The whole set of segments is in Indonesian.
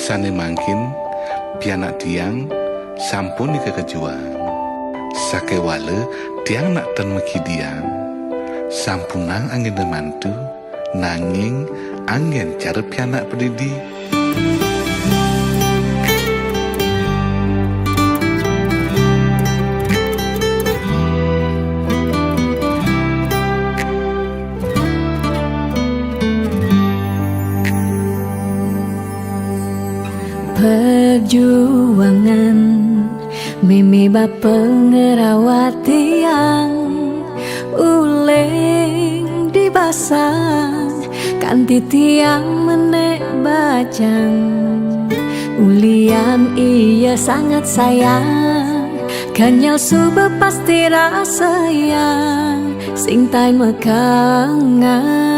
Biasane mangkin pianak tiang sampun ika kejuang. Sakewale tiang nak ten meki diang. Sampunang angin mantu nanging angin cara pianak pedidi. Perjuangan mimi bapa ngerawat tiang uling di basang kanti tiang menek bajang ulian iya sangat sayang kanyal suba pasti rasa yang sing tai mekangan.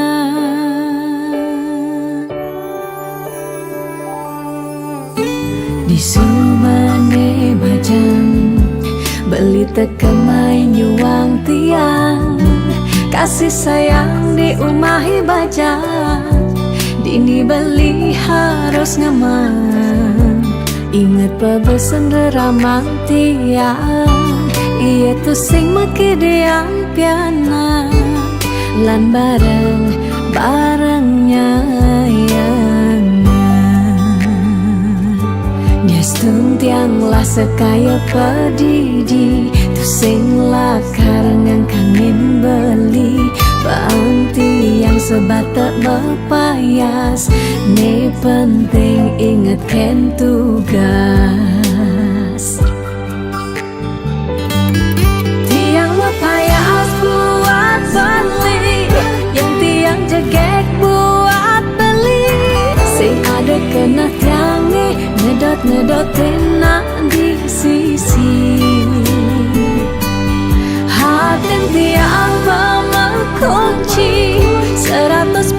Di sumane bajang beli tekemai nyuang tiang kasih sayang di umahi bajang dini beli harus ngeman inget pebesen ramang tiang iya tu sing meki diang piana lan bareng-barengnya Gestung tiang lah sekaya pedidi tu sing lah karengan kangen beli Bangti yang sebatak berpayas ne penting inget ken tugas Tiang berpayas buat beli yang tiang jegek buat beli sing ada kena tiangi ngedot-ngedotin nak di sisi hati tiang mengunci 100%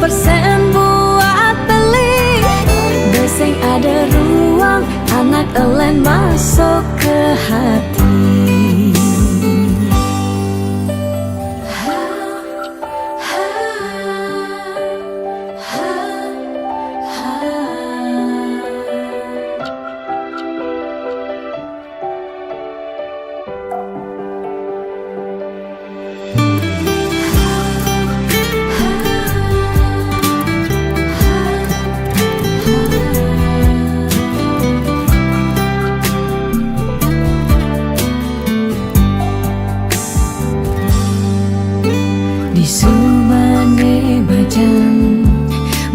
buat beli beseng ada ruang anak elen masuk ke hati Di sumane bajang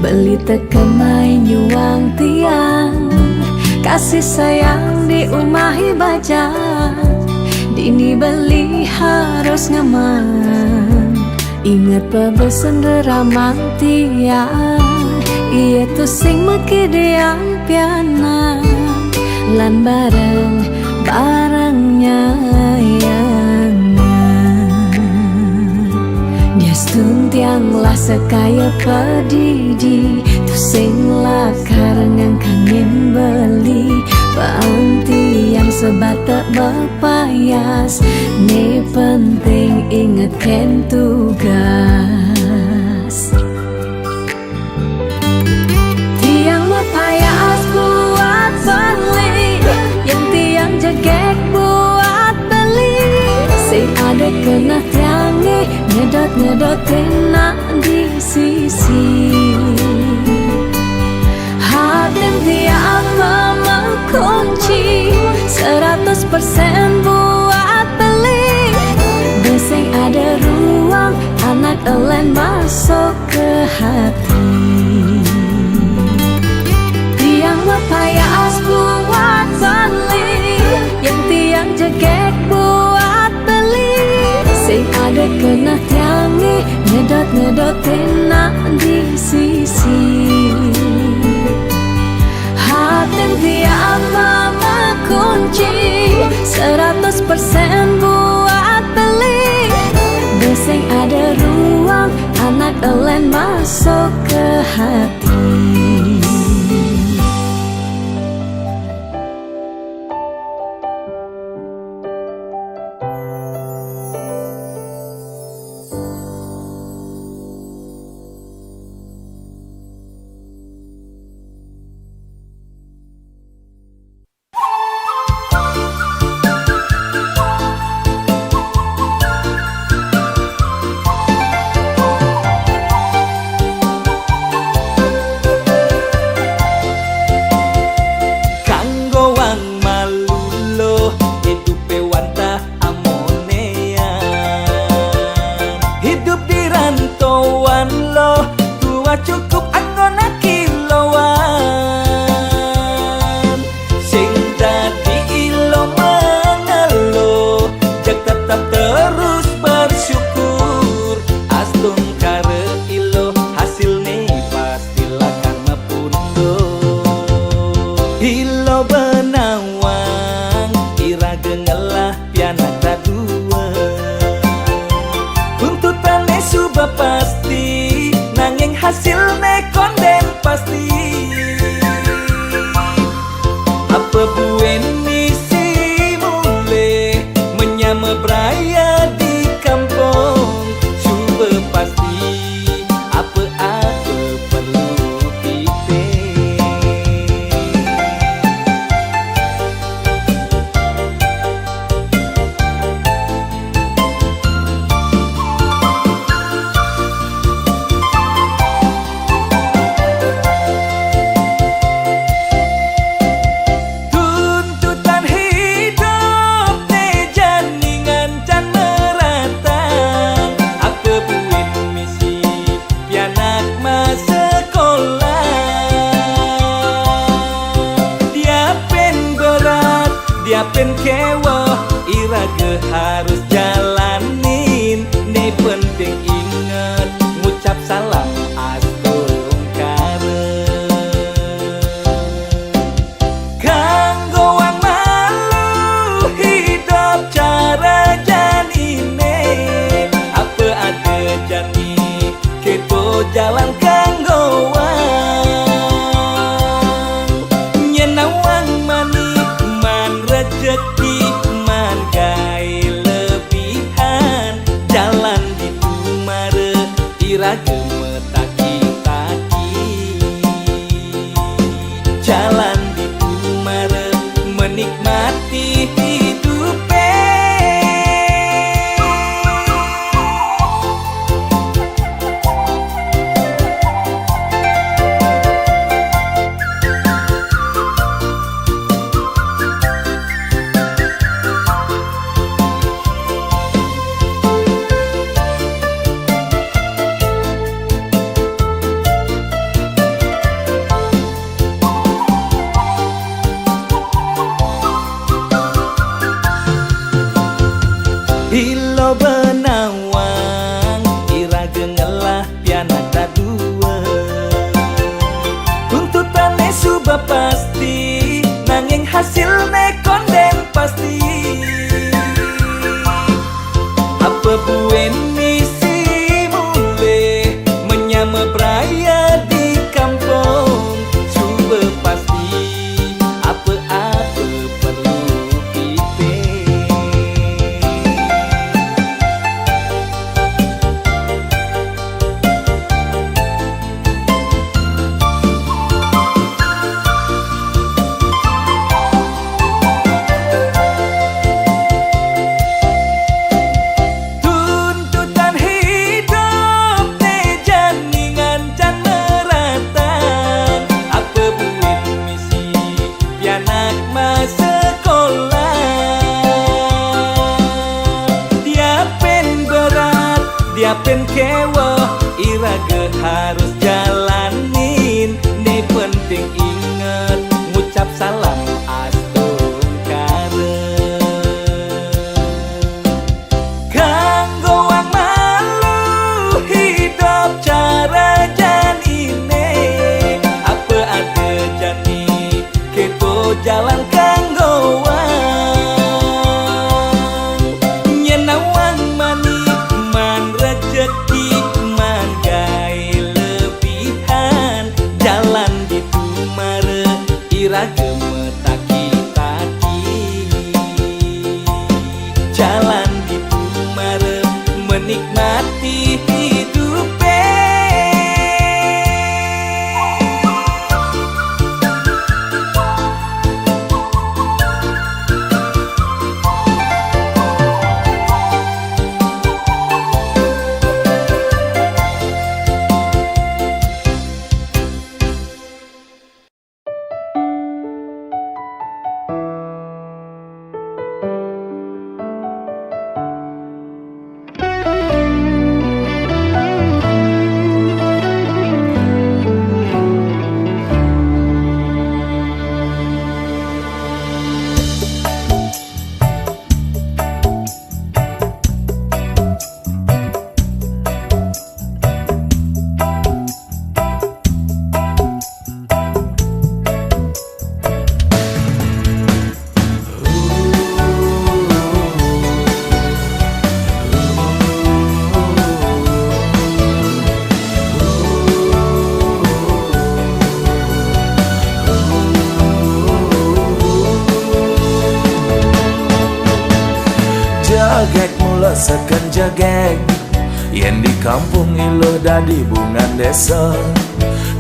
beli tekemai nyuang tiang kasih sayang di umahi bajang dini beli harus ngeman inget pebesen ramang tiang iya tu sing meki diang piana lan bareng-barengnya Gestung tiang lah sekaya pedidi tu sing lah karengan kangen beli Bangti yang sebatak berpayas ne penting inget ken tugas Tiang berpayas buat beli yang tiang jegek buat beli sing ada kena tiangi ngedot-ngedotin nak di sisi hati tiang mengunci 100% buat beli beseng ada ruang anak elen masuk ke hati tiang berpayas buat beli yang tiang jegek buat beli sing ada kena tiangi ngedot-ngedotin nak di sisi hati tiang mengunci 100% buat beli beseng ada ruang anak elen masuk ke hati buen misi mulai menyama beraya di kampung. Cuba pasti apa-apa perlu kita. Tuntutan hidup te janingan can merata. Apa buin misi pianak masa sekolah. Dia pen berat, dia pen kewah, iraga harus jalanin. Ni penting ingat ngucap salam astungkara. Kanggo wang malu hidup cara janine. Apa ada jani keto jalan kanggo wang. Nyenawang manik man rejeki man gai lebihan. Jalan di tumare iraga metaki-taki. Jalan di tumare menikmati hidupe. Ilo benawang iraga ngelah pianak dadua. Tuntutannya suba pasti nanging hasilnya konden pasti. Apa buen misi mulai menyama beraya di kampung. Cuba pasti apa-apa perlu kita. Tuntutan hidup te janingan can merata. Apa buin misi pianak masa sekolah. Dia pen berat, dia pen kewah, iraga harus jalanin. Ni penting ingat ngucap salam astungkara. Kanggo wang malu hidup cara janine. Apa ada jani keto jalan kanggo wang. Nyenawang manik man rejeki man gai lebihan. Jalan di tumare iraga metaki-taki. Jalan di tumare menikmati hidupe. seken jegeg yen di kampung iluh dadi bungan desa.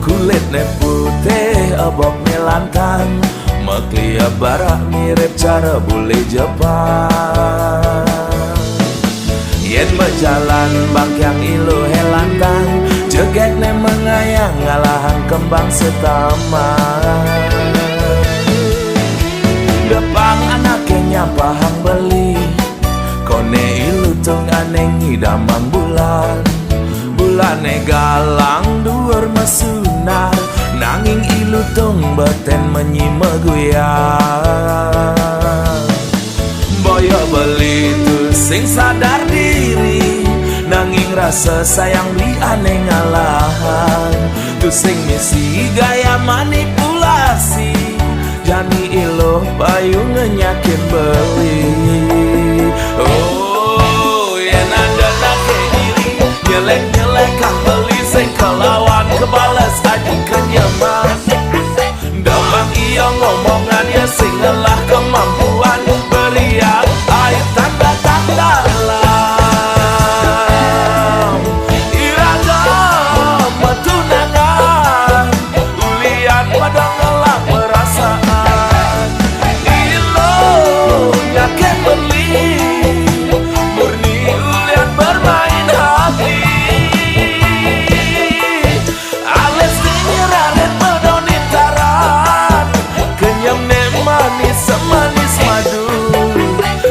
Kulitnya putih aboknya lantang, maklia barak mirip cara bule Jepang. Yen berjalan bangkyang iluh lantang, jegegnya mengayang ngalahan kembang setaman. Depang anaknya pahang beli, kone ilu tung aneng idamang bulan. Bulane galang duur mesunar, nanging ilu tung beten menyima guyang. Boyo beli tu sing sadar diri, nanging rasa sayang li aneh ngalahan. Tu sing misi gaya manipulasi, jani iluh bayu ngenyakin beli. Oh, yen ada nake iri, nyelek-nyelek kang beli sing kelawan kebalas aji kenyaman. Damang iya ngomongan ya sing ngelah kemampuan, beriak air tanda-tanda lam. Iragam tunangan, ulian pada ngelah perasaan. Ilo yakin beli, murni ulian bermain hati. Ales dinyeraret medonin taran, kenyam ne manis semanis madu.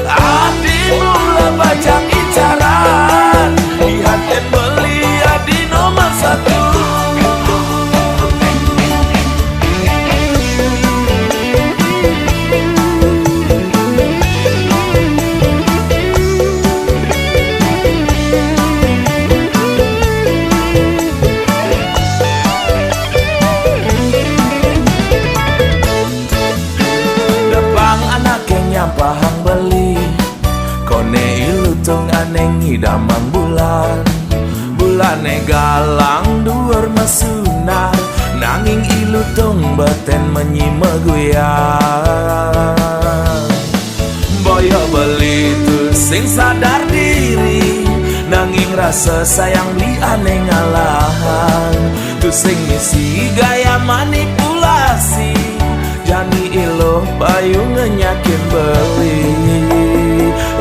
Adi mula baca incaran, dihantin beli adi nomor satu. Depang anaknya pahang beli, kone ilu tung aneng idamang bulan. Bulane galang duur mesunar, nanging ilu tung beten menyima guyang. Boyo beli tu sing sadar diri, nanging rasa sayang li aneh ngalahan. Tu sing misi gaya manipulasi, jani iluh bayu ngenyakin beli.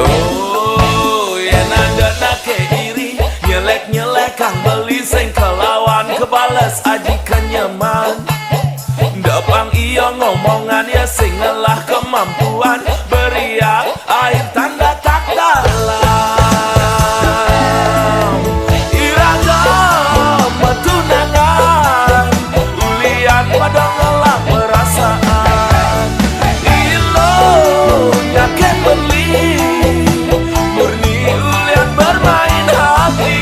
Oh, yen ada nake iri, nyelek-nyelek kang beli sing kelawan kebalas aji kenyaman. Depang iya ngomongan ya sing ngelah kemampuan, beriak air tanda tak dalam. Iragam tunangan, ulian pada ngelah perasaan. Ilo yakin beli, murni ulian bermain hati.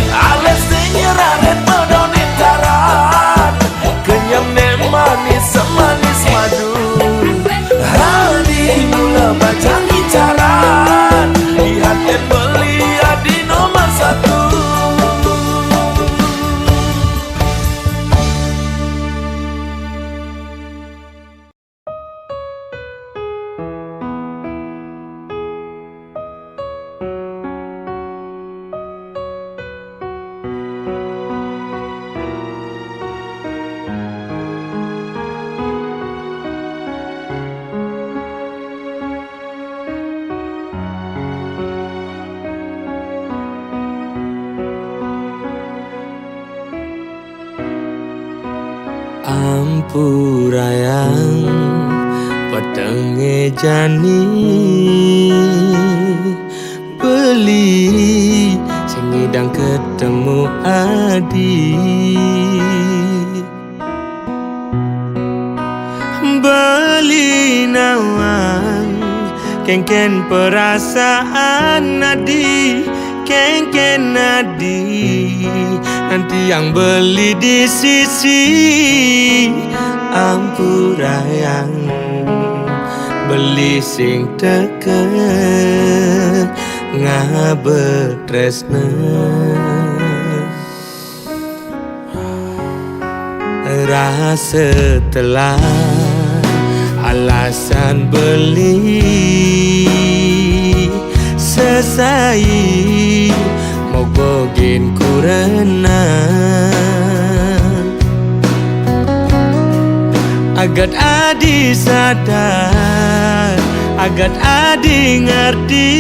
Ales dinyeraret medonin taran, kenyam ne manis semanis madu. Hadi mula baca incaran, dihantin beli adi nomor satu. Ampurayang petenge jani beli sing ngidang ketemu adi. Beli nawang kengken perasaan adi, kengken adi, nanti yang beli di sisi. Ampurayang beli sing teket ngabetresna rasa telah alasan beli sesai mogogin kurena agat adi sadar agat adi ngerti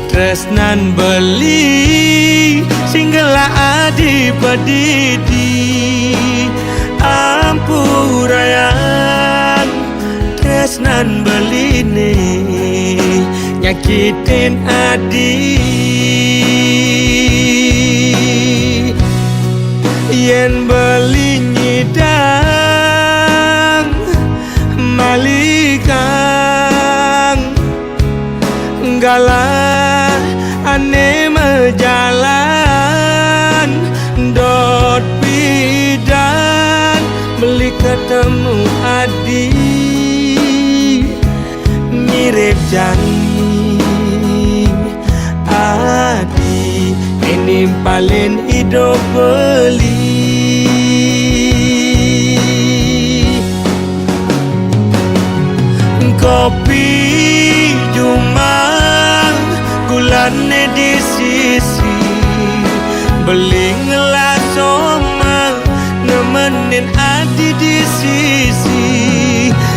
tresnan beli singgala adi padidi ampurayan tresnan beli nih nyakitin adi yen beli nyidang malikang galah ane mejalan dot bidan beli ketemu adi mirip janji adi ini paling hidup beli kopi jumang gulane di sisi beli ngelas omang nemenin adi di sisi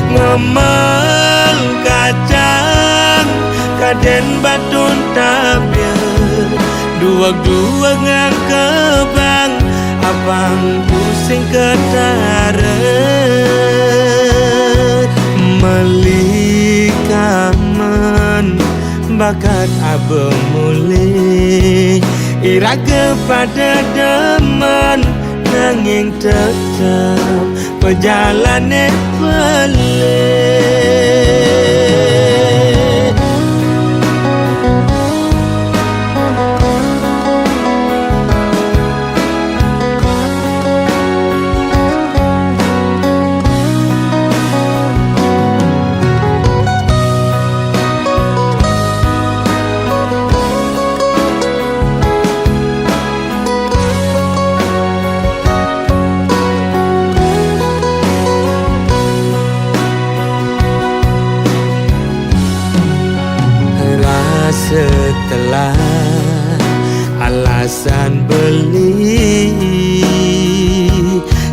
ngemel kacang kaden batun tabya dua-dua ngakebang abang pusing ketaret melikaman bakat abang mulai ira kepada demen nanging tetap perjalanan pelik setelah alasan beli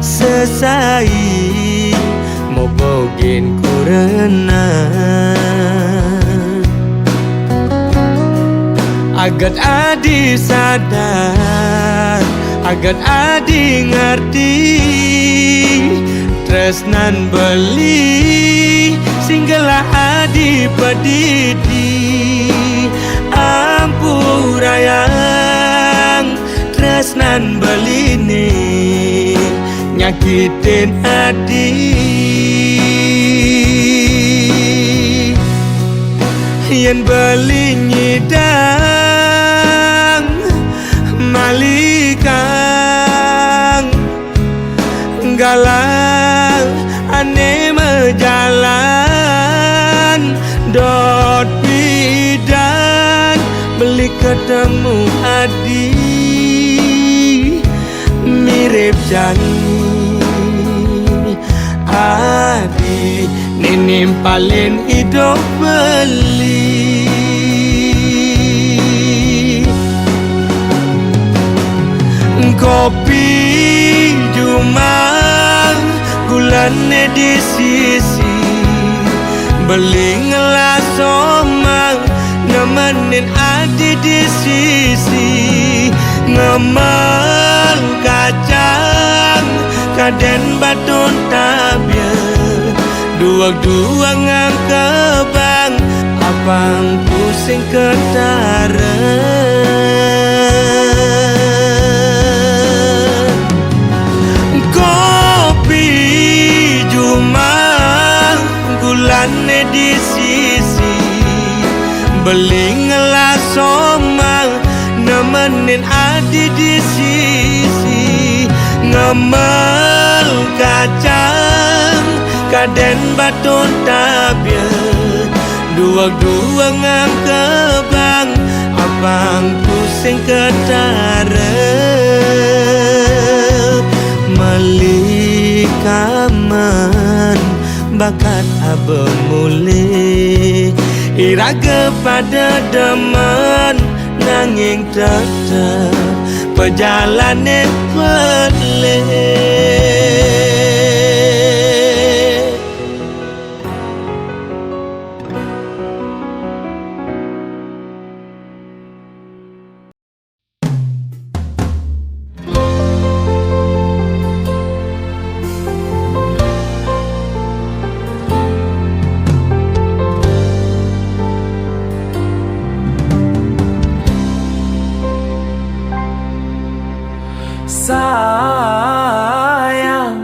sesai mogogin kurena agat adi sadar agat adi ngerti tresnan beli singgala adi padidi ampurayang tresnan beli nih nyakitin hati yen beli nyidang malikang galang ane mejalan dot bidan beli ketemu adi mirip janji adi ninim paling hidup beli kopi jumang gulane di sisi beli ngelas omang nemenin adi di sisi ngemel kacang kaden batun tabya dua-dua ngangkebang abang pusing ketaret kopi jumang gulane di sisi beli ngelas omang nemenin adi di sisi ngemel kacang kaden baton tabiat dua-dua ngang kebang abang pusing ketara malikaman bakat abang mulai iraga pada deman nanging tetap perjalanan pelik. Sayang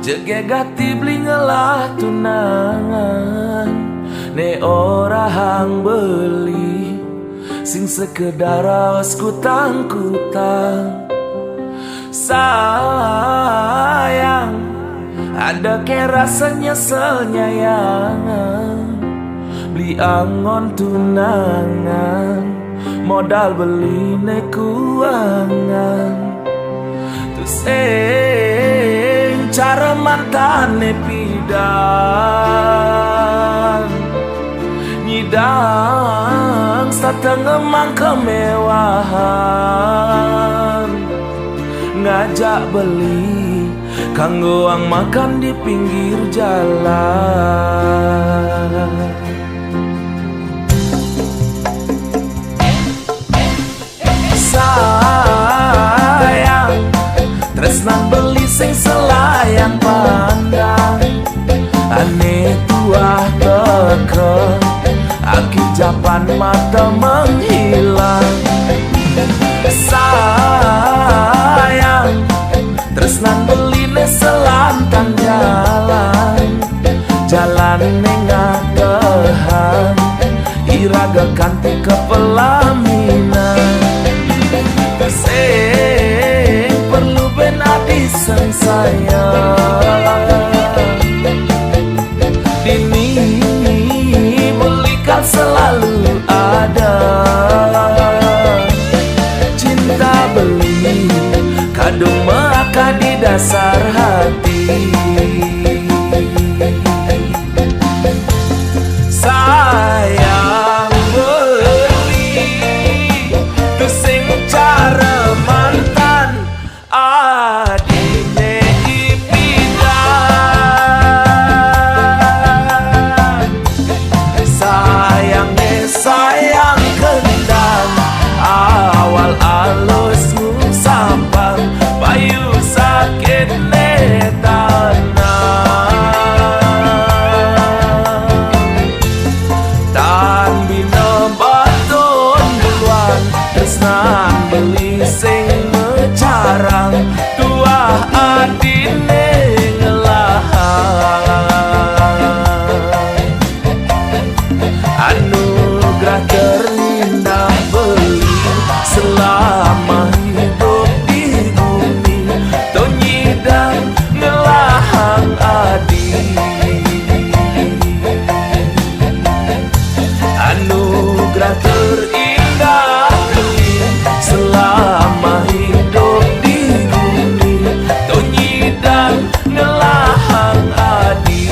jege gati blingelah tunangan ne ora hang beli sing sekedar awas kutang-kutang. Sayang ada ke rasa nyesel nyayangan beli angon tunangan modal beli ne kuangan sing cara mantane pidan nyidang sateng emang kemewahan ngajak beli kanggo ang makan di pinggir jalan. Tresnan beli sing selayang pandang ane tuah teke aki japan mata menghilang. Sayang tresnan beli ne selantang jalan jalan nengakehan iraga kanti ke pelaminan sing perlu benadi sang sayang dini belikan selalu ada cinta beli kadung maka di dasar hati. Sayang beli tu sing cara mantan adine ipidan sayang kendang awal alusmu sampang payu sakit tan bina baton duluan tresnan beli sing mecarang tuah adine ngelahan anugerah terindah beli selama hidup di bumi tonyidang ngelahang adi anugerah terindah beli selama hidup di bumi tonyidang ngelahang adi.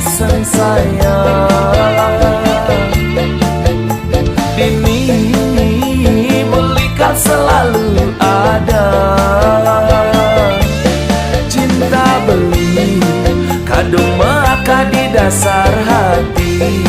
Sang sayang dini belikan selalu ada cinta beli kadung maka di dasar hati.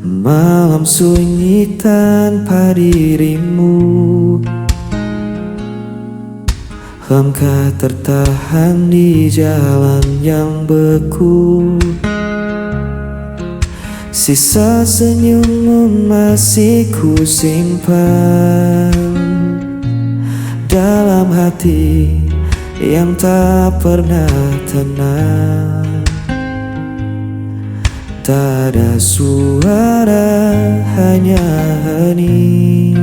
Malam sunyi tanpa dirimu, hamka tertahan di jalan yang beku. Sisa senyummu masih ku simpan dalam hati yang tak pernah tenang. Tak ada suara, hanya hening.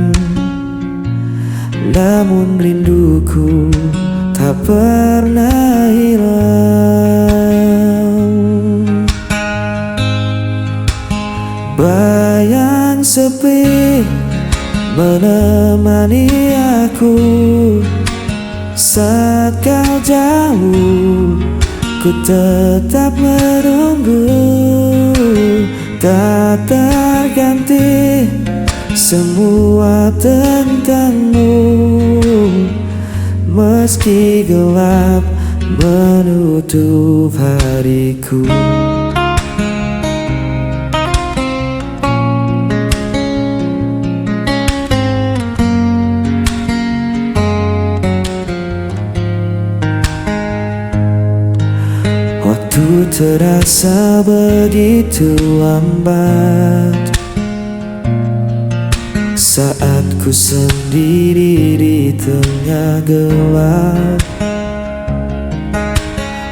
Namun rinduku tak pernah hilang. Bayang sepi menemani aku saat kau jauh. Ku tetap menunggu, tak terganti semua tentangmu. Meski gelap menutup hariku. Waktu terasa begitu lambat saat ku sendiri di tengah gelap.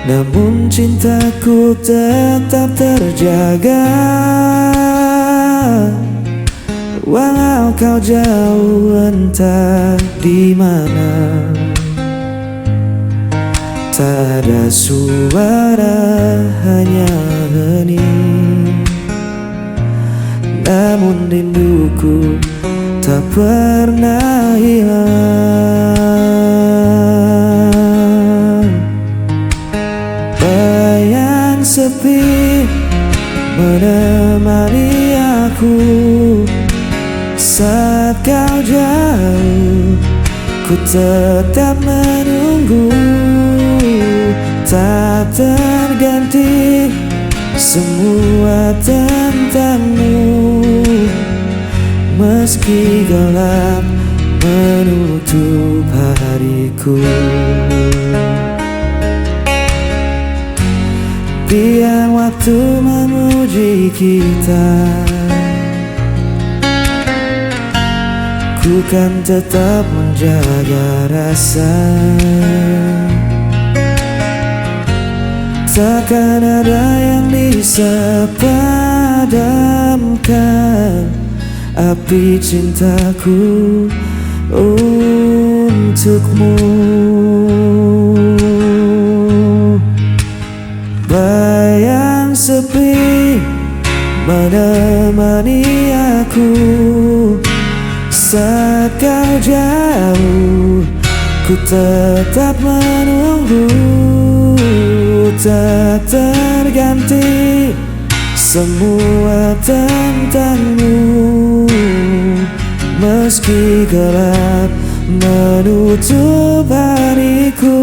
Namun cintaku tetap terjaga, walau kau jauh entah di mana. Tak ada suara, hanya hening. Namun rinduku tak pernah hilang. Bayang sepi menemani aku saat kau jauh. Ku tetap menunggu, tak terganti semua tentangmu. Meski gelap menutup hariku. Biar waktu menguji kita, ku kan tetap menjaga rasa. Takkan ada yang bisa padamkan api cintaku untukmu. Bayang sepi menemani aku saat kau jauh. Ku tetap menunggu, tak terganti semua tentangmu. Meski gelap menutup hariku.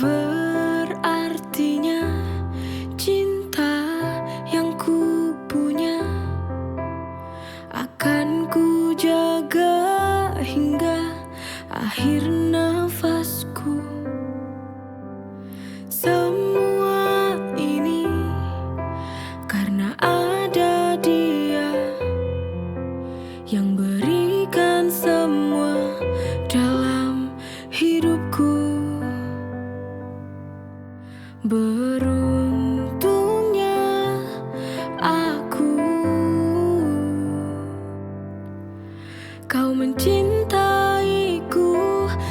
Berartinya cinta yang ku punya akan ku jaga hingga akhir nafasku. Semua ini karena ada dia yang berikan Kau mencintaiku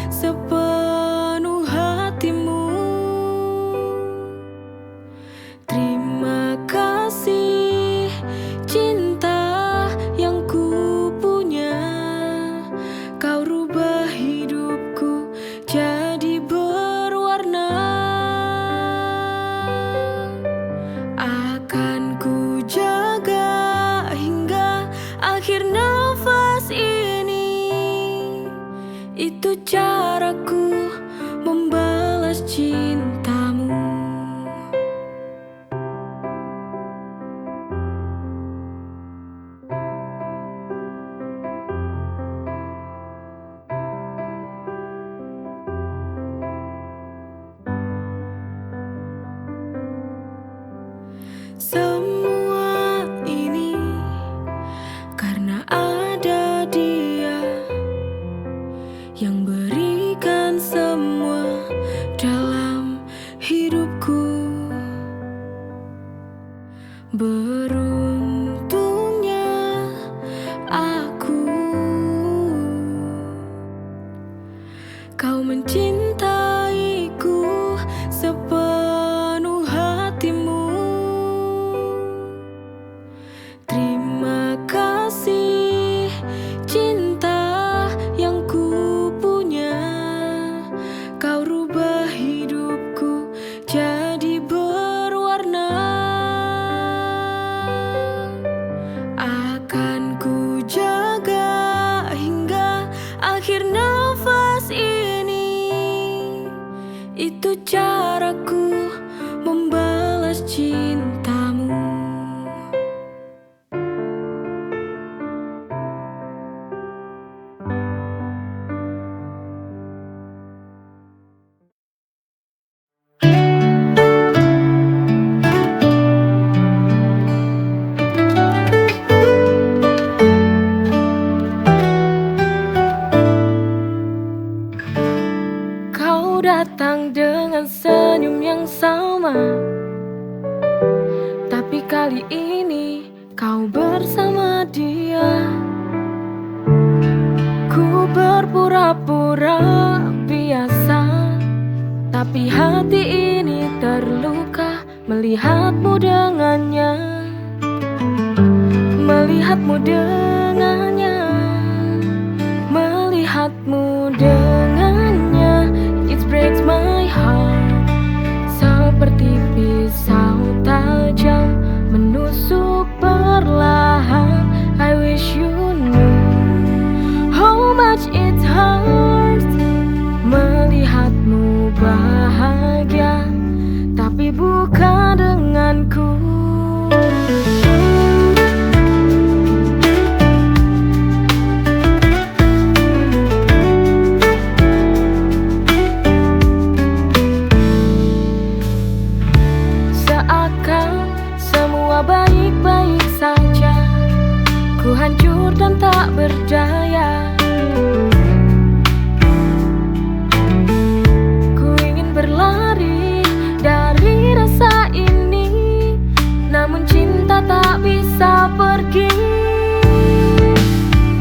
sepenuh hatimu. Terima kasih cinta yang ku punya. Kau rubah hidupku jadi berwarna. Akan ku jaga hingga akhir nafas ini. Itu caraku membalas cintamu. Semua ini karena ada dia yang berikan semua dalam hidupku. Beruntungnya aku. Kau mencintaiku sepenuh hatimu. Terima kasih cinta yang ku punya. Kau rubah hidupku jadi berwarna. Akan ku jaga hingga akhir nafas ini. Itu caraku membalas cintamu. Kau datang dengan senyum yang sama, tapi kali ini kau bersama dia. Ku berpura-pura biasa, tapi hati ini terluka melihatmu dengannya. Melihatmu dengannya. Melihatmu dengannya. It breaks my heart. Seperti pisau tajam menusuk perlahan. I wish you knew how much it hurts. Melihatmu bahagia, tapi bukan denganku. Seakan semua baik-baik saja, ku hancur dan tak berdaya. Ku ingin berlari dari rasa ini, namun cinta tak bisa pergi.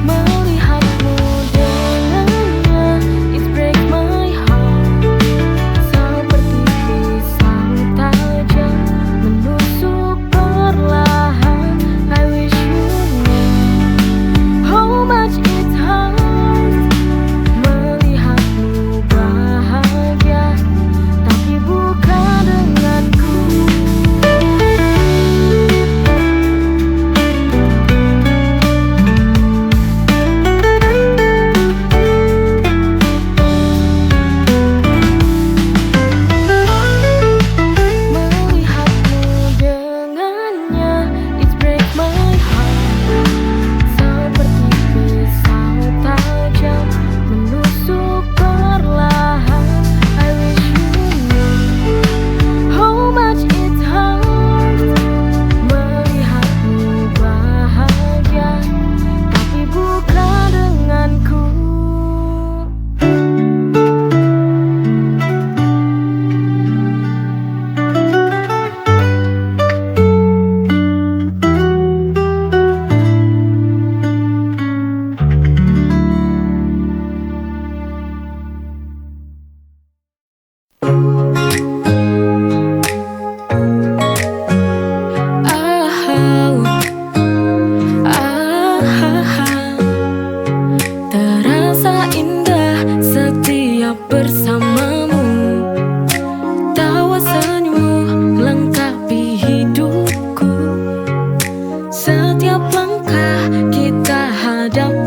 Melihatmu dengannya, it breaks my heart. Seperti pisau tajam menusuk perlahan. I wish you knew how much it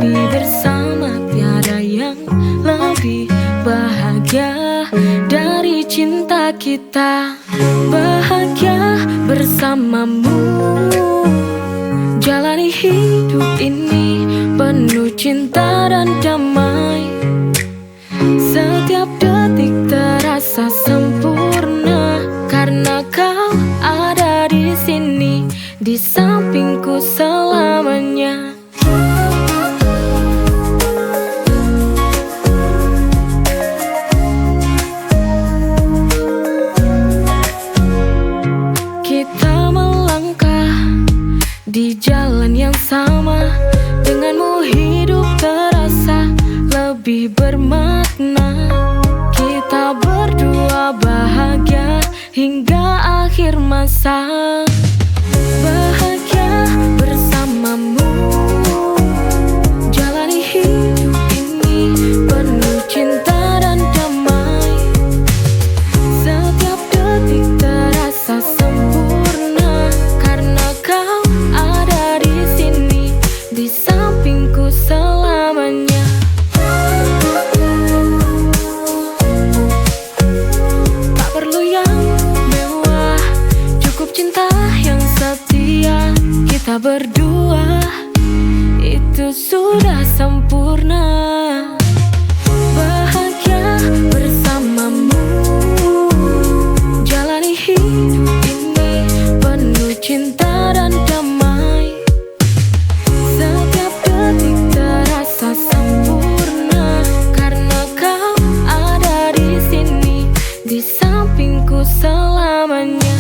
Tapi bersama tiada yang lebih bahagia dari cinta kita. Bahagia bersamamu, jalani hidup ini penuh cinta dan damai. Setiap detik terasa sempurna karena kau ada di sini, di sampingku selamanya. Kita melangkah di jalan yang sama, denganmu hidup terasa lebih bermakna. Kita berdua bahagia hingga akhir masa. Bahagia bersamamu, jalani hidup ini penuh cinta dan damai. Setiap detik terasa sempurna karena kau ada di sini, di sampingku selamanya. Tak perlu yang mewah, cukup cinta yang setia. Kita berdua itu sudah sempurna. Bahagia bersamamu, jalani hidup ini penuh cinta dan damai. Setiap detik terasa sempurna karena kau ada di sini, di sampingku selamanya.